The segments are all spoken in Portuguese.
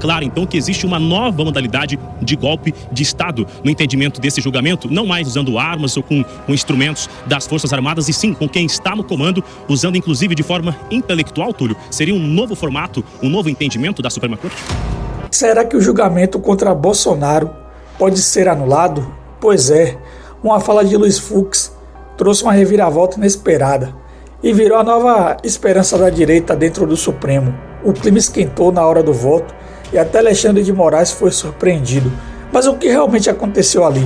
clara, então, que existe uma nova modalidade de golpe de Estado no entendimento desse julgamento, não mais usando armas ou com instrumentos das Forças Armadas, e sim com quem está no comando, usando inclusive de forma intelectual, Túlio. Seria um novo formato, um novo entendimento da Suprema Corte? Será que o julgamento contra Bolsonaro pode ser anulado? Pois é, uma fala de Luiz Fux trouxe uma reviravolta inesperada e virou a nova esperança da direita dentro do Supremo. O clima esquentou na hora do voto e até Alexandre de Moraes foi surpreendido. Mas o que realmente aconteceu ali?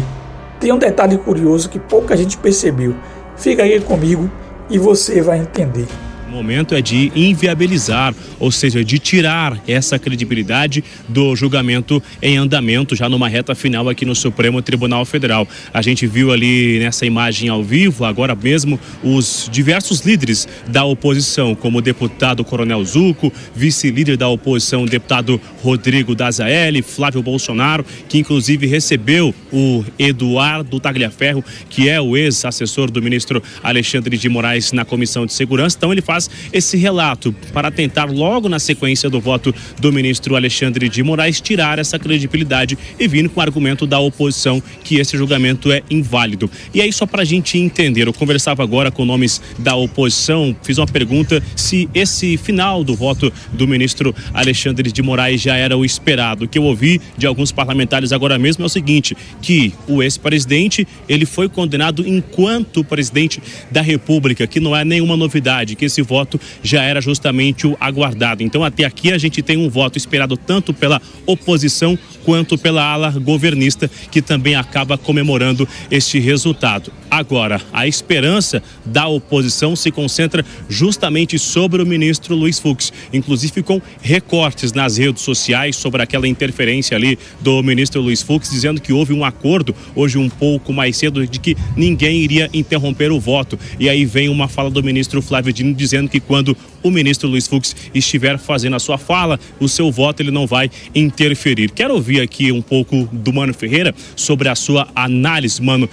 Tem um detalhe curioso que pouca gente percebeu. Fica aí comigo e você vai entender. O momento é de inviabilizar, ou seja, de tirar essa credibilidade do julgamento em andamento, já numa reta final aqui no Supremo Tribunal Federal. A gente viu ali nessa imagem ao vivo, agora mesmo, os diversos líderes da oposição, como o deputado Coronel Zucco, vice-líder da oposição, o deputado Rodrigo Dazaelli, Flávio Bolsonaro, que inclusive recebeu o Eduardo Tagliaferro, que é o ex-assessor do ministro Alexandre de Moraes na Comissão de Segurança. Então ele faz esse relato para tentar, logo na sequência do voto do ministro Alexandre de Moraes, tirar essa credibilidade e vir com o argumento da oposição que esse julgamento é inválido. E aí, só para a gente entender, eu conversava agora com nomes da oposição, fiz uma pergunta se esse final do voto do ministro Alexandre de Moraes já era o esperado. O que eu ouvi de alguns parlamentares agora mesmo é o seguinte, que o ex-presidente, ele foi condenado enquanto presidente da República, que não é nenhuma novidade, que esse voto já era justamente o aguardado. Então, até aqui a gente tem um voto esperado tanto pela oposição quanto pela ala governista, que também acaba comemorando este resultado. Agora, a esperança da oposição se concentra justamente sobre o ministro Luiz Fux, inclusive com recortes nas redes sociais sobre aquela interferência ali do ministro Luiz Fux, dizendo que houve um acordo, hoje um pouco mais cedo, de que ninguém iria interromper o voto. E aí vem uma fala do ministro Flávio Dino dizendo que quando o ministro Luiz Fux estiver fazendo a sua fala, o seu voto ele não vai interferir. Quero ouvir aqui um pouco do Mano Ferreira sobre a sua análise, Mano,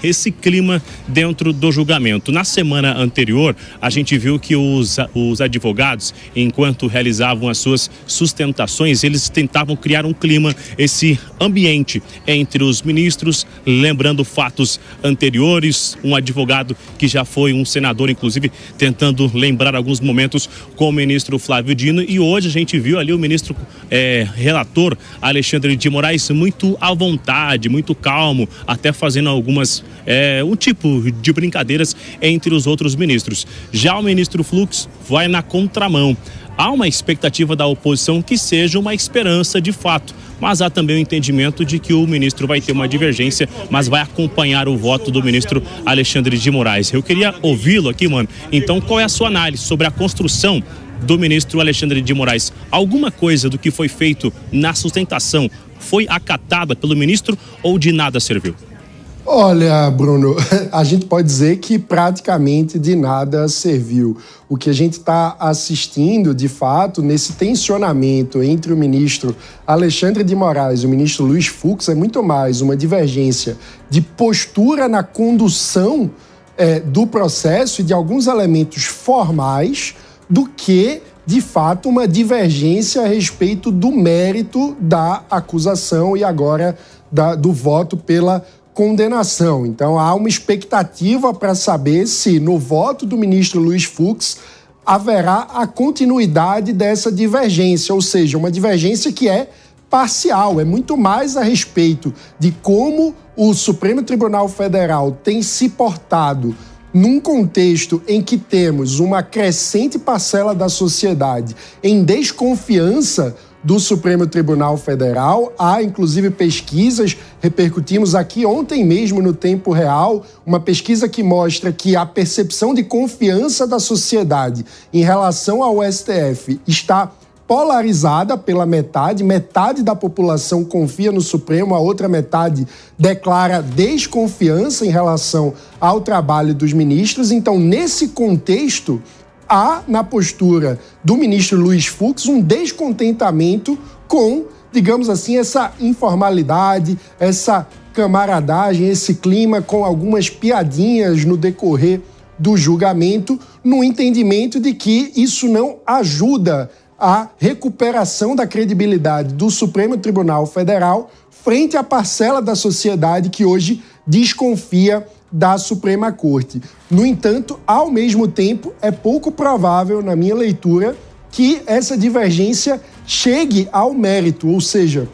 esse clima dentro do julgamento. Na semana anterior, a gente viu que os advogados, enquanto realizavam as suas sustentações, eles tentavam criar um clima, esse ambiente entre os ministros, lembrando fatos anteriores, um advogado que já foi um senador, inclusive, tentando lembrar alguns momentos com o ministro Flávio Dino, e hoje a gente viu ali o ministro relator Alexandre de Moraes muito à vontade, muito calmo, até fazendo algumas um tipo de brincadeiras entre os outros ministros. Já o ministro Fux vai na contramão. Há uma expectativa da oposição que seja uma esperança de fato, mas há também o entendimento de que o ministro vai ter uma divergência, mas vai acompanhar o voto do ministro Alexandre de Moraes. Eu queria ouvi-lo aqui, Mano. Então, qual é a sua análise sobre a construção do ministro Alexandre de Moraes? Alguma coisa do que foi feito na sustentação foi acatada pelo ministro ou de nada serviu? Olha, Bruno, a gente pode dizer que praticamente de nada serviu. O que a gente está assistindo, de fato, nesse tensionamento entre o ministro Alexandre de Moraes e o ministro Luiz Fux é muito mais uma divergência de postura na condução do processo e de alguns elementos formais do que, de fato, uma divergência a respeito do mérito da acusação e agora do voto pela condenação. Então, há uma expectativa para saber se, no voto do ministro Luiz Fux, haverá a continuidade dessa divergência, ou seja, uma divergência que é parcial, é muito mais a respeito de como o Supremo Tribunal Federal tem se portado num contexto em que temos uma crescente parcela da sociedade em desconfiança do Supremo Tribunal Federal. Há, inclusive, pesquisas, repercutimos aqui ontem mesmo no Tempo Real, uma pesquisa que mostra que a percepção de confiança da sociedade em relação ao STF está polarizada pela metade da população confia no Supremo, a outra metade declara desconfiança em relação ao trabalho dos ministros. Então, nesse contexto, há na postura do ministro Luiz Fux um descontentamento com, digamos assim, essa informalidade, essa camaradagem, esse clima com algumas piadinhas no decorrer do julgamento, no entendimento de que isso não ajuda a recuperação da credibilidade do Supremo Tribunal Federal frente à parcela da sociedade que hoje desconfia da Suprema Corte. No entanto, ao mesmo tempo, é pouco provável, na minha leitura, que essa divergência chegue ao mérito, ou seja,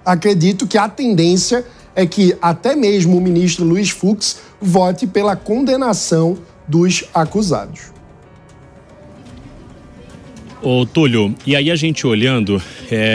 acredito que a tendência é que até mesmo o ministro Luiz Fux vote pela condenação dos acusados. Ô Túlio, e aí a gente olhando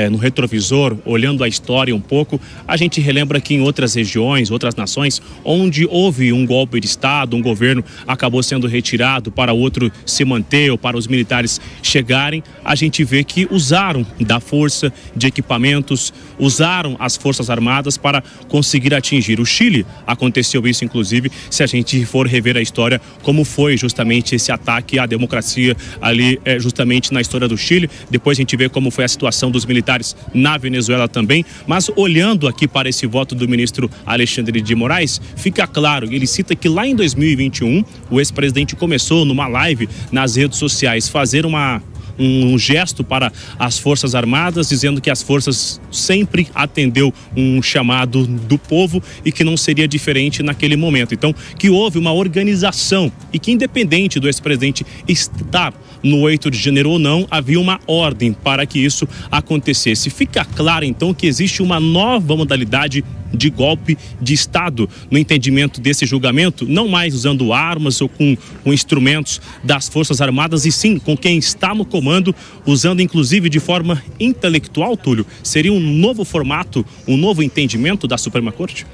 no retrovisor, olhando a história um pouco, a gente relembra que em outras regiões, outras nações, onde houve um golpe de Estado, um governo acabou sendo retirado para outro se manter ou para os militares chegarem, a gente vê que usaram da força, de equipamentos, usaram as Forças Armadas para conseguir atingir. O Chile aconteceu isso, inclusive, se a gente for rever a história, como foi justamente esse ataque à democracia ali, justamente na história do Chile. Depois a gente vê como foi a situação dos militares na Venezuela também, mas olhando aqui para esse voto do ministro Alexandre de Moraes, fica claro, ele cita que lá em 2021 o ex-presidente começou numa live nas redes sociais fazer um gesto para as Forças Armadas, dizendo que as forças sempre atendeu um chamado do povo e que não seria diferente naquele momento. Então, que houve uma organização e que, independente do ex-presidente estar no 8 de janeiro ou não, havia uma ordem para que isso acontecesse. Fica claro, então, que existe uma nova modalidade de golpe de Estado no entendimento desse julgamento, não mais usando armas ou com instrumentos das Forças Armadas, e sim com quem está no comando, usando inclusive de forma intelectual, Túlio. Seria um novo formato, um novo entendimento da Suprema Corte?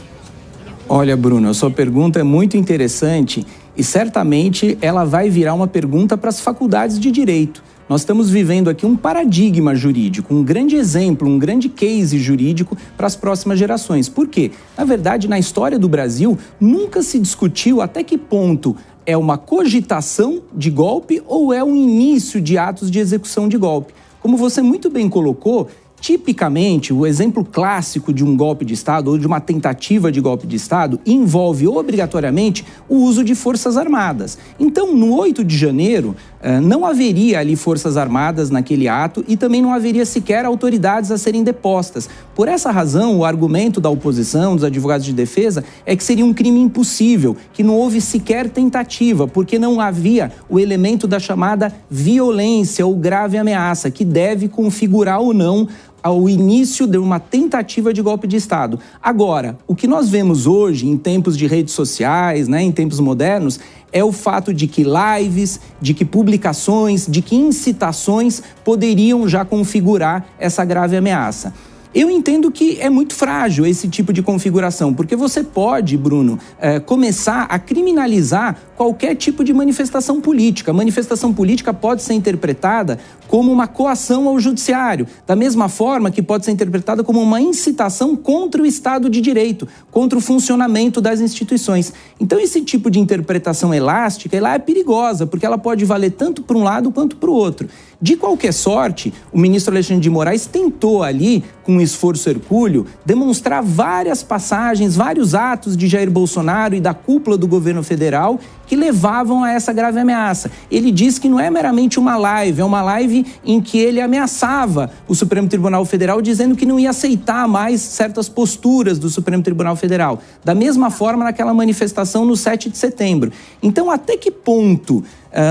Olha, Bruno, a sua pergunta é muito interessante e certamente ela vai virar uma pergunta para as faculdades de Direito. Nós estamos vivendo aqui um paradigma jurídico, um grande exemplo, um grande case jurídico para as próximas gerações. Por quê? Na verdade, na história do Brasil, nunca se discutiu até que ponto é uma cogitação de golpe ou é um início de atos de execução de golpe. Como você muito bem colocou, tipicamente, o exemplo clássico de um golpe de Estado ou de uma tentativa de golpe de Estado envolve obrigatoriamente o uso de forças armadas. Então, no 8 de janeiro, não haveria ali forças armadas naquele ato e também não haveria sequer autoridades a serem depostas. Por essa razão, o argumento da oposição, dos advogados de defesa, é que seria um crime impossível, que não houve sequer tentativa, porque não havia o elemento da chamada violência ou grave ameaça, que deve configurar ou não ao início de uma tentativa de golpe de Estado. Agora, o que nós vemos hoje, em tempos de redes sociais, em tempos modernos, é o fato de que lives, de que publicações, de que incitações poderiam já configurar essa grave ameaça. Eu entendo que é muito frágil esse tipo de configuração, porque você pode, Bruno, começar a criminalizar qualquer tipo de manifestação política. A manifestação política pode ser interpretada como uma coação ao judiciário, da mesma forma que pode ser interpretada como uma incitação contra o Estado de Direito, contra o funcionamento das instituições. Então, esse tipo de interpretação elástica, ela é perigosa, porque ela pode valer tanto para um lado quanto para o outro. De qualquer sorte, o ministro Alexandre de Moraes tentou ali, com um esforço hercúleo, demonstrar várias passagens, vários atos de Jair Bolsonaro e da cúpula do governo federal que levavam a essa grave ameaça. Ele diz que não é meramente uma live, é uma live em que ele ameaçava o Supremo Tribunal Federal, dizendo que não ia aceitar mais certas posturas do Supremo Tribunal Federal. Da mesma forma, naquela manifestação no 7 de setembro. Então, até que ponto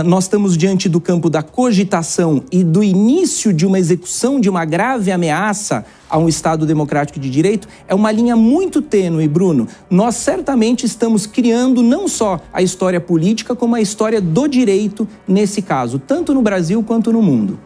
nós estamos diante do campo da cogitação e do início de uma execução de uma grave ameaça a um Estado democrático de direito, é uma linha muito tênue, Bruno. Nós certamente estamos criando não só a história política, como a história do direito nesse caso, tanto no Brasil quanto no mundo.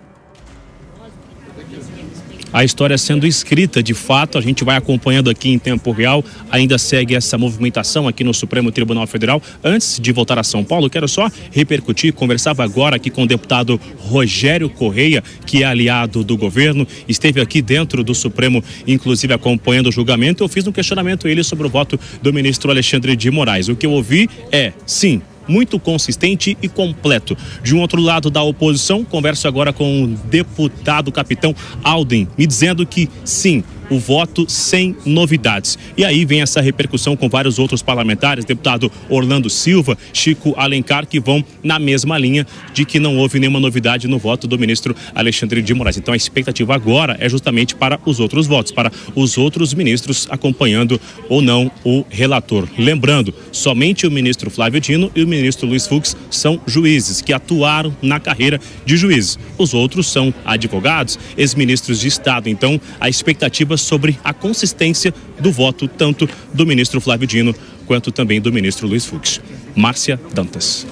A história sendo escrita, de fato, a gente vai acompanhando aqui em tempo real, ainda segue essa movimentação aqui no Supremo Tribunal Federal. Antes de voltar a São Paulo, quero só repercutir, conversava agora aqui com o deputado Rogério Correia, que é aliado do governo, esteve aqui dentro do Supremo, inclusive acompanhando o julgamento. Eu fiz um questionamento a ele sobre o voto do ministro Alexandre de Moraes. O que eu ouvi é, sim, muito consistente e completo. De um outro lado da oposição, converso agora com o deputado capitão Alden, me dizendo que sim, o voto sem novidades. E aí vem essa repercussão com vários outros parlamentares, deputado Orlando Silva, Chico Alencar, que vão na mesma linha de que não houve nenhuma novidade no voto do ministro Alexandre de Moraes. Então a expectativa agora é justamente para os outros votos, para os outros ministros acompanhando ou não o relator. Lembrando, somente o ministro Flávio Dino e o ministro Luiz Fux são juízes que atuaram na carreira de juízes. Os outros são advogados, ex-ministros de Estado. Então, a expectativa sobre a consistência do voto, tanto do ministro Flávio Dino quanto também do ministro Luiz Fux. Márcia Dantas.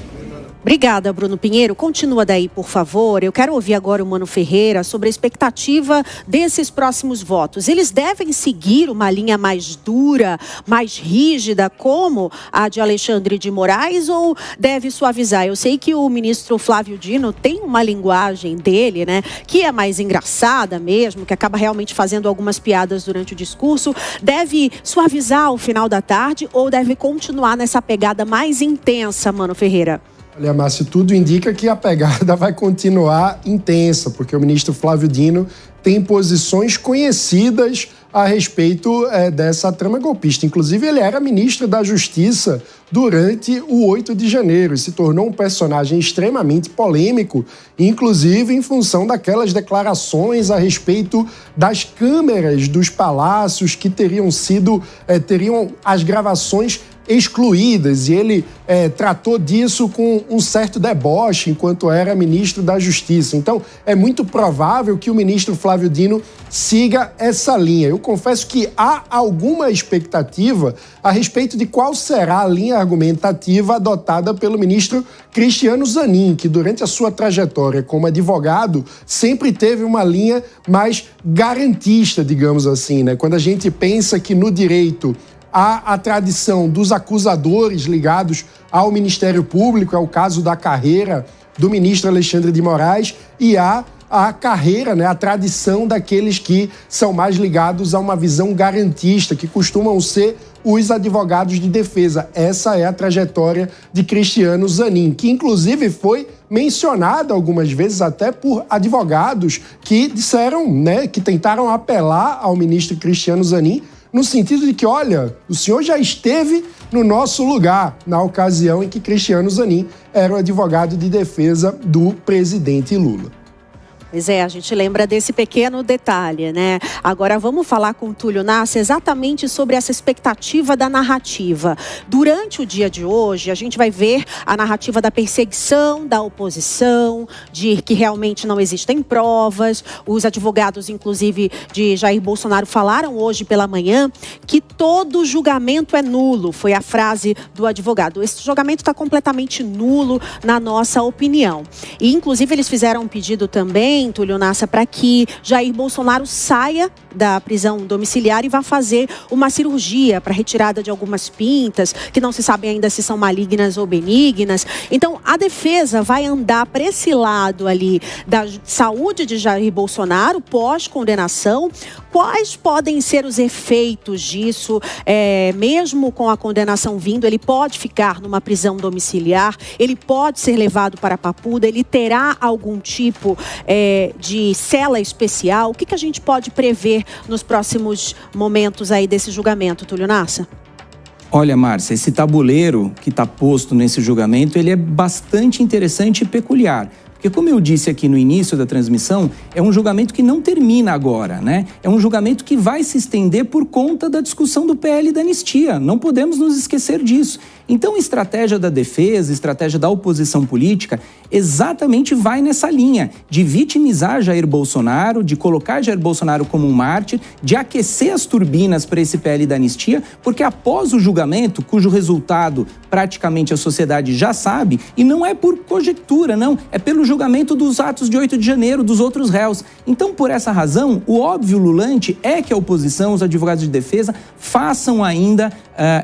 Obrigada, Bruno Pinheiro. Continua daí, por favor. Eu quero ouvir agora o Mano Ferreira sobre a expectativa desses próximos votos. Eles devem seguir uma linha mais dura, mais rígida, como a de Alexandre de Moraes, ou deve suavizar? Eu sei que o ministro Flávio Dino tem uma linguagem dele, né, que é mais engraçada mesmo, que acaba realmente fazendo algumas piadas durante o discurso. Deve suavizar ao final da tarde ou deve continuar nessa pegada mais intensa, Mano Ferreira? Olha, Márcio, tudo indica que a pegada vai continuar intensa, porque o ministro Flávio Dino tem posições conhecidas a respeito dessa trama golpista. Inclusive, ele era ministro da Justiça durante o 8 de janeiro e se tornou um personagem extremamente polêmico, inclusive em função daquelas declarações a respeito das câmeras dos palácios que teriam as gravações excluídas, e ele tratou disso com um certo deboche enquanto era ministro da Justiça. Então, é muito provável que o ministro Flávio Dino siga essa linha. Eu confesso que há alguma expectativa a respeito de qual será a linha argumentativa adotada pelo ministro Cristiano Zanin, que durante a sua trajetória como advogado sempre teve uma linha mais garantista, digamos assim, né? Quando a gente pensa que no direito há a tradição dos acusadores ligados ao Ministério Público, é o caso da carreira do ministro Alexandre de Moraes, e há a carreira, né, a tradição daqueles que são mais ligados a uma visão garantista, que costumam ser os advogados de defesa. Essa é a trajetória de Cristiano Zanin, que inclusive foi mencionada algumas vezes até por advogados que disseram, né, que tentaram apelar ao ministro Cristiano Zanin no sentido de que, olha, o senhor já esteve no nosso lugar na ocasião em que Cristiano Zanin era o advogado de defesa do presidente Lula. Pois é, a gente lembra desse pequeno detalhe, né? Agora vamos falar com o Túlio Nasser exatamente sobre essa expectativa da narrativa. Durante o dia de hoje, a gente vai ver a narrativa da perseguição, da oposição, de que realmente não existem provas. Os advogados, inclusive, de Jair Bolsonaro falaram hoje pela manhã que todo julgamento é nulo. Foi a frase do advogado. Esse julgamento está completamente nulo, na nossa opinião. E, inclusive, eles fizeram um pedido também, Túlio Nasser, para que Jair Bolsonaro saia da prisão domiciliar e vá fazer uma cirurgia para retirada de algumas pintas, que não se sabe ainda se são malignas ou benignas. Então, a defesa vai andar para esse lado ali da saúde de Jair Bolsonaro pós-condenação. Quais podem ser os efeitos disso? Mesmo com a condenação vindo, ele pode ficar numa prisão domiciliar, ele pode ser levado para a Papuda, ele terá algum tipo de cela especial? O que a gente pode prever nos próximos momentos aí desse julgamento, Túlio Nasser? Olha, Márcia, esse tabuleiro que está posto nesse julgamento, ele é bastante interessante e peculiar. Porque, como eu disse aqui no início da transmissão, é um julgamento que não termina agora, né? É um julgamento que vai se estender por conta da discussão do PL da anistia. Não podemos nos esquecer disso. Então, a estratégia da defesa, a estratégia da oposição política, exatamente vai nessa linha de vitimizar Jair Bolsonaro, de colocar Jair Bolsonaro como um mártir, de aquecer as turbinas para esse PL da anistia, porque após o julgamento, cujo resultado praticamente a sociedade já sabe, e não é por conjectura, não, é pelo julgamento dos atos de 8 de janeiro, dos outros réus. Então, por essa razão, o óbvio lulante é que a oposição, os advogados de defesa, façam ainda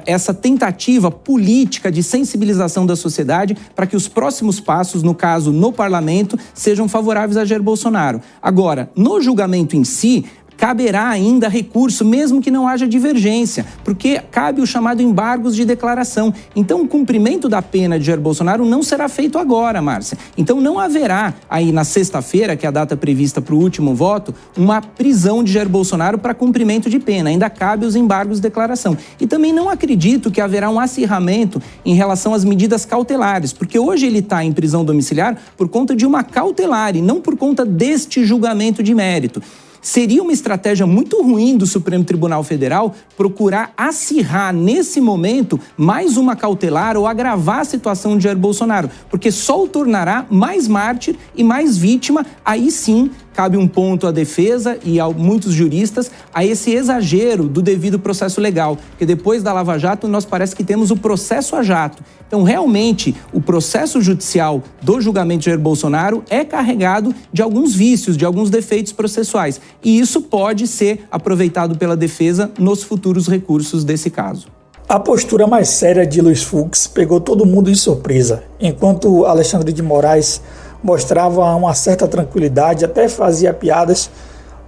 essa tentativa política de sensibilização da sociedade para que os próximos passos, no caso, no parlamento, sejam favoráveis a Jair Bolsonaro. Agora, no julgamento em si, caberá ainda recurso, mesmo que não haja divergência, porque cabe o chamado embargos de declaração. Então, o cumprimento da pena de Jair Bolsonaro não será feito agora, Márcia. Então, não haverá aí na sexta-feira, que é a data prevista para o último voto, uma prisão de Jair Bolsonaro para cumprimento de pena. Ainda cabe os embargos de declaração. E também não acredito que haverá um acirramento em relação às medidas cautelares, porque hoje ele está em prisão domiciliar por conta de uma cautelar e não por conta deste julgamento de mérito. Seria uma estratégia muito ruim do Supremo Tribunal Federal procurar acirrar, nesse momento, mais uma cautelar ou agravar a situação de Jair Bolsonaro, porque só o tornará mais mártir e mais vítima. Aí sim, cabe um ponto à defesa e a muitos juristas a esse exagero do devido processo legal, porque depois da Lava Jato nós parece que temos o processo a jato. Então, realmente, o processo judicial do julgamento de Jair Bolsonaro é carregado de alguns vícios, de alguns defeitos processuais. E isso pode ser aproveitado pela defesa nos futuros recursos desse caso. A postura mais séria de Luiz Fux pegou todo mundo de surpresa, enquanto Alexandre de Moraes mostrava uma certa tranquilidade, até fazia piadas.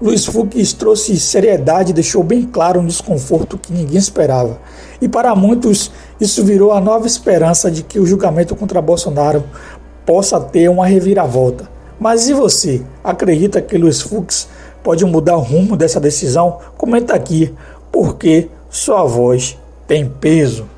Luiz Fux trouxe seriedade e deixou bem claro um desconforto que ninguém esperava. E para muitos, isso virou a nova esperança de que o julgamento contra Bolsonaro possa ter uma reviravolta. Mas e você? Acredita que Luiz Fux pode mudar o rumo dessa decisão? Comenta aqui, porque sua voz tem peso.